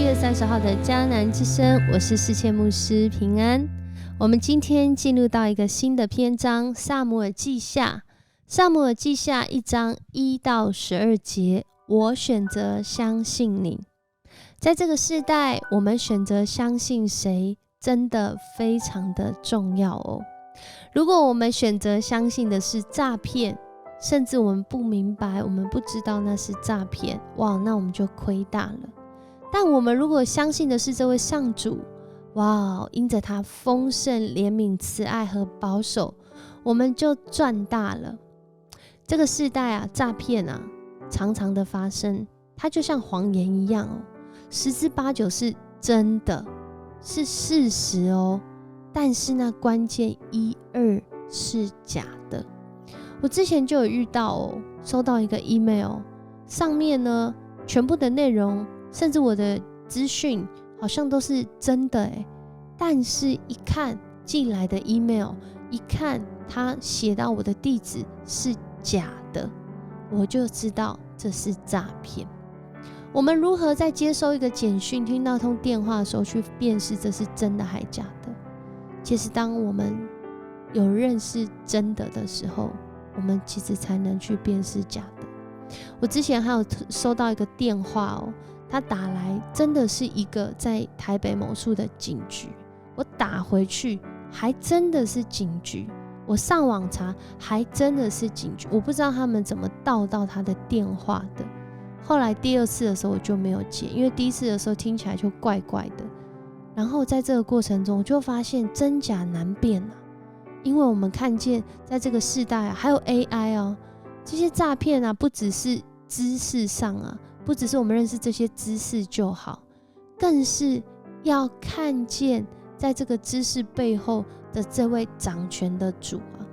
月30号的迦南之声，我是世界牧师平安。我们今天进入到一个新的篇章，撒母耳记下。撒母耳记下1章1到12节，我选择相信你。在这个世代，我们选择相信谁，真的非常的重要哦。如果我们选择相信的是诈骗，甚至我们不明白，我们不知道那是诈骗，哇，那我们就亏大了。但我们如果相信的是这位上主，哇，因着他丰盛、怜悯、慈爱和保守，我们就赚大了。这个世代啊，诈骗啊，常常的发生，它就像谎言一样哦，10之8九是真的，是事实哦，但是那关键1、2是假的。我之前就有遇到哦，收到一个 email， 上面呢全部的内容，甚至我的资讯好像都是真的耶，但是一看寄来的 email， 一看他写到我的地址是假的，我就知道这是诈骗。我们如何在接收一个简讯、听到通电话的时候去辨识这是真的还假的？其实当我们有认识真的的时候，我们其实才能去辨识假的。我之前还有收到一个电话哦，他打来真的是一个在台北某处的警局，我打回去还真的是警局，我上网查还真的是警局，我不知道他们怎么盗到他的电话的。后来第2次的时候我就没有接，因为第1次的时候听起来就怪怪的。然后在这个过程中我就发现真假难辨啊，因为我们看见在这个世代啊，还有 AI 啊，这些诈骗啊，不只是知识上啊，不只是我们认识这些知识就好，更是要看见在这个知识背后的这位掌权的主啊。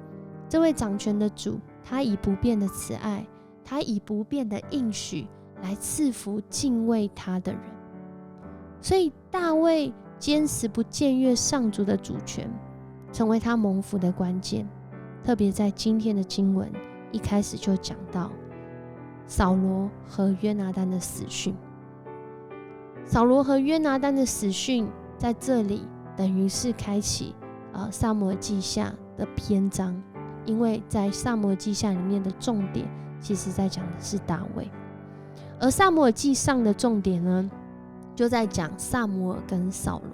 这位掌权的主，他以不变的慈爱，他以不变的应许来赐福敬畏他的人。所以大卫坚持不僭越上主的主权，成为他蒙福的关键。特别在今天的经文一开始就讲到扫罗和约拿单的死讯。扫罗和约拿单的死讯在这里等于是开启撒母耳记下的篇章，因为在撒母耳记下里面的重点其实在讲的是大卫，而撒母耳记上的重点呢，就在讲撒母耳跟扫罗。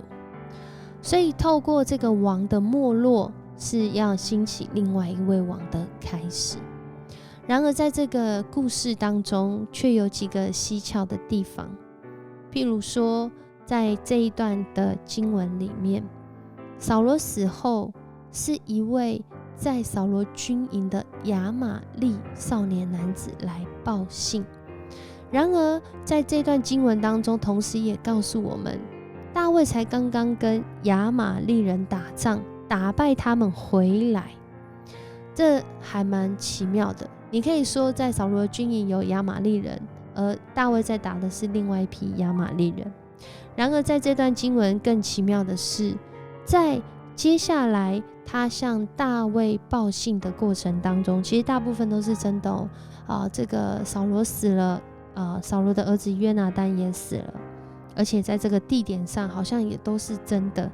所以透过这个王的没落，是要兴起另外一位王的开始。然而在这个故事当中，却有几个蹊跷的地方。譬如说，在这一段的经文里面，扫罗死后，是一位在扫罗军营的亚玛利少年男子来报信。然而在这段经文当中，同时也告诉我们，大卫才刚刚跟亚玛利人打仗，打败他们回来，这还蛮奇妙的。你可以说在扫罗的军营有亚玛利人，而大卫在打的是另外一批亚玛利人。然而在这段经文更奇妙的是，在接下来他向大卫报信的过程当中，其实大部分都是真的哦。这个扫罗死了，扫罗的儿子约拿单也死了，而且在这个地点上好像也都是真的。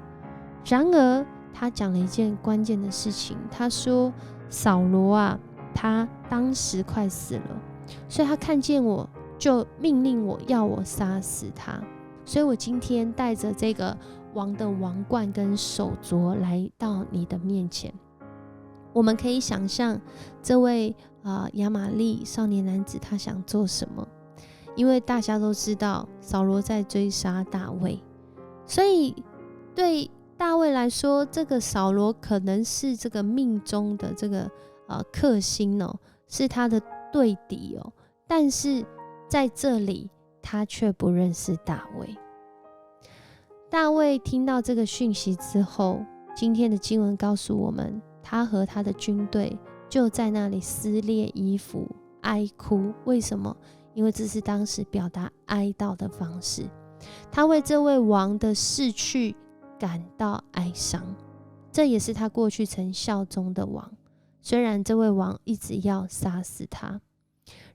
然而他讲了一件关键的事情，他说扫罗啊，他当时快死了，所以他看见我就命令我要我杀死他，所以我今天带着这个王的王冠跟手镯来到你的面前。我们可以想象这位亚玛利少年男子他想做什么，因为大家都知道扫罗在追杀大卫，所以对大卫来说，这个扫罗可能是这个命中的这个克星哦，是他的对敌哦。但是在这里他却不认识大卫。大卫听到这个讯息之后，今天的经文告诉我们，他和他的军队就在那里撕裂衣服哀哭。为什么？因为这是当时表达哀悼的方式。他为这位王的逝去感到哀伤，这也是他过去曾效忠的王，虽然这位王一直要杀死他。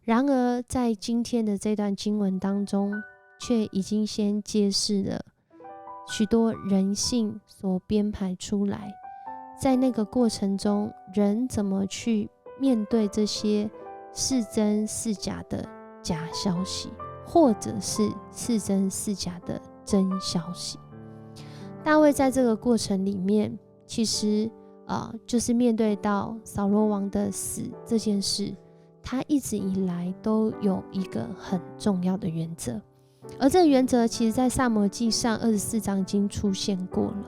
然而在今天的这段经文当中，却已经先揭示了许多人性所编排出来，在那个过程中，人怎么去面对这些是真是假的假消息，或者是真是假的真消息。大卫在这个过程里面，其实就是面对到扫罗王的死这件事，他一直以来都有一个很重要的原则，而这个原则其实在撒母耳记上24章已经出现过了，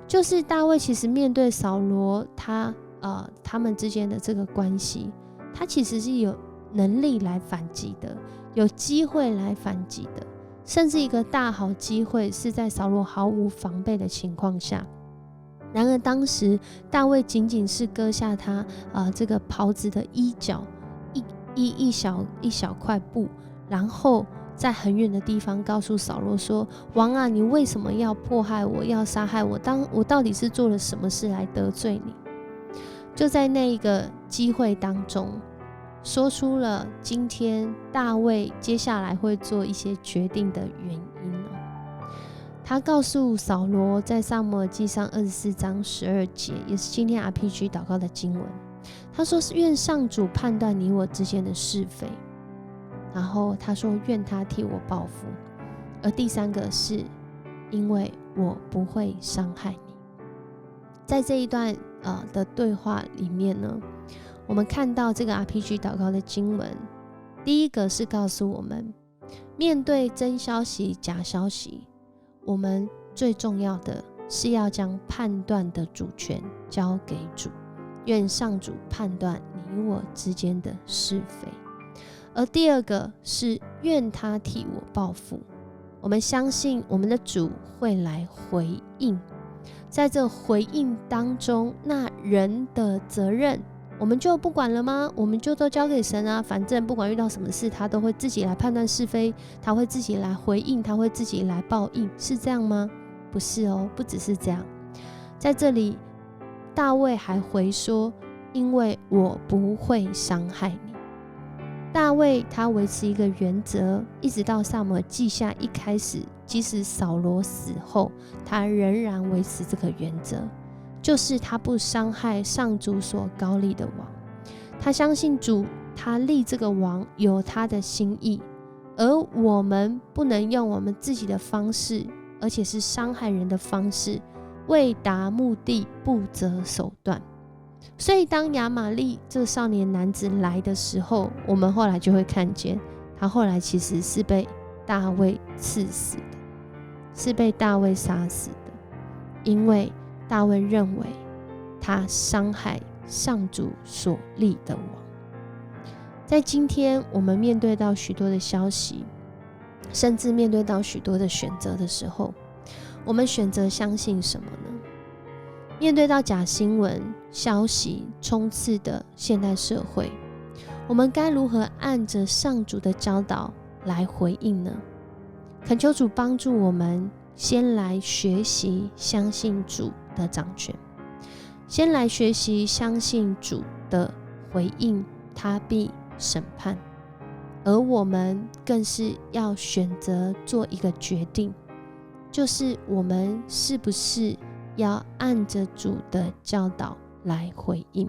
就是大卫其实面对扫罗他们之间的这个关系，他其实是有能力来反击的，有机会来反击的，甚至一个大好机会是在扫罗毫无防备的情况下。然而当时大卫仅仅是割下他这个袍子的衣角一小块布，然后在很远的地方告诉扫罗说，王啊，你为什么要迫害我，要杀害我？我到底是做了什么事来得罪你？就在那一个机会当中，说出了今天大卫接下来会做一些决定的原因。他告诉扫罗，在撒母耳记上24章12节，也是今天 RPG 祷告的经文，他说是愿上主判断你我之间的是非，然后他说愿他替我报复，而第三个是因为我不会伤害你。在这一段的对话里面呢，我们看到这个 RPG 祷告的经文，第一个是告诉我们，面对真消息假消息，我们最重要的是要将判断的主权交给主，愿上主判断你我之间的是非。而第二个是愿他替我报复，我们相信我们的主会来回应，在这回应当中，那人的责任我们就不管了吗？我们就都交给神啊，反正不管遇到什么事，他都会自己来判断是非，他会自己来回应，他会自己来报应，是这样吗？不是哦，不只是这样。在这里大卫还回说，因为我不会伤害你。大卫他维持一个原则，一直到撒母耳记下一开始，即使扫罗死后，他仍然维持这个原则，就是他不伤害上主所膏立的王。他相信主，他立这个王有他的心意，而我们不能用我们自己的方式，而且是伤害人的方式，为达目的不择手段。所以当亚玛力这少年男子来的时候，我们后来就会看见，他后来其实是被大卫刺死的，是被大卫杀死的，因为大卫认为他伤害上主所立的王。在今天我们面对到许多的消息，甚至面对到许多的选择的时候，我们选择相信什么呢？面对到假新闻消息充斥的现代社会，我们该如何按着上主的教导来回应呢？恳求主帮助我们，先来学习相信主的掌权，先来学习相信主的回应，他必审判。而我们更是要选择做一个决定，就是我们是不是要按着主的教导来回应。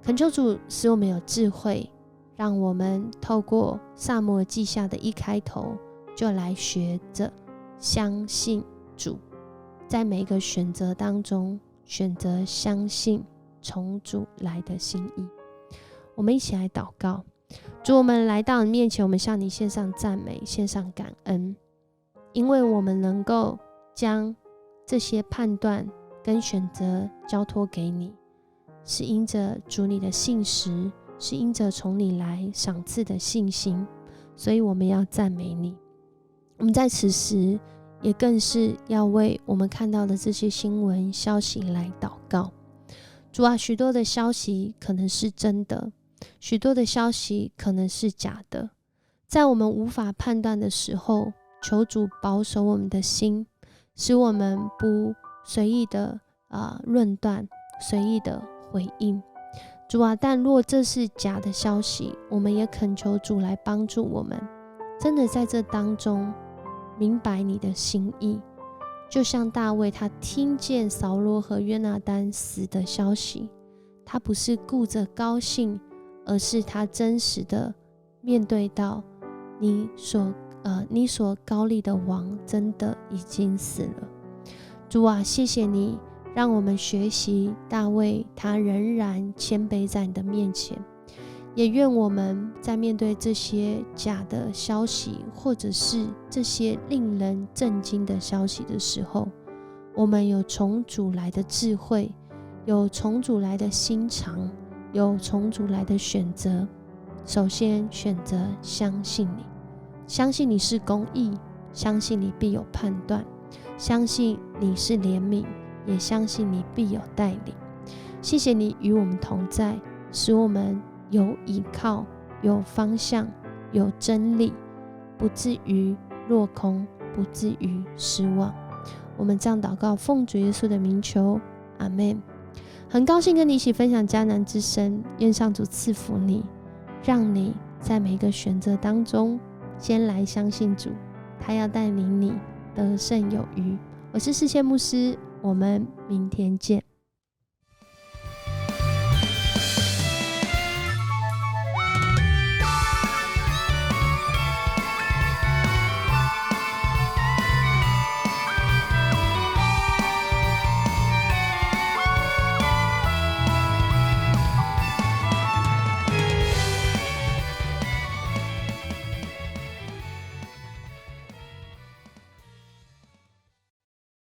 恳求主使我们有智慧，让我们透过撒母耳记下的一开头就来学着相信主，在每一个选择当中选择相信从主来的心意。我们一起来祷告。主，我们来到你面前，我们向你献上赞美，献上感恩，因为我们能够将这些判断跟选择交托给你，是因着主你的信实，是因着从你来赏赐的信心，所以我们要赞美你。我们在此时也更是要为我们看到的这些新闻消息来祷告。主啊，许多的消息可能是真的，许多的消息可能是假的，在我们无法判断的时候，求主保守我们的心，使我们不随意的论断，随意的回应。主啊，但若这是假的消息，我们也恳求主来帮助我们，真的在这当中明白你的心意。就像大卫，他听见扫罗和约拿单死的消息，他不是顾着高兴，而是他真实的面对到你所高立的王真的已经死了。主啊，谢谢你让我们学习大卫，他仍然谦卑在你的面前。也愿我们在面对这些假的消息，或者是这些令人震惊的消息的时候，我们有从主来的智慧，有从主来的心肠，有从主来的选择。首先选择相信你，相信你是公义，相信你必有判断，相信你是怜悯，也相信你必有带领。谢谢你与我们同在，使我们有依靠，有方向，有真理，不至于落空，不至于失望。我们这样祷告，奉主耶稣的名求，阿们。很高兴跟你一起分享迦南之声，愿上主赐福你，让你在每个选择当中先来相信主，他要带领你得胜有余。我是世界牧师，我们明天见。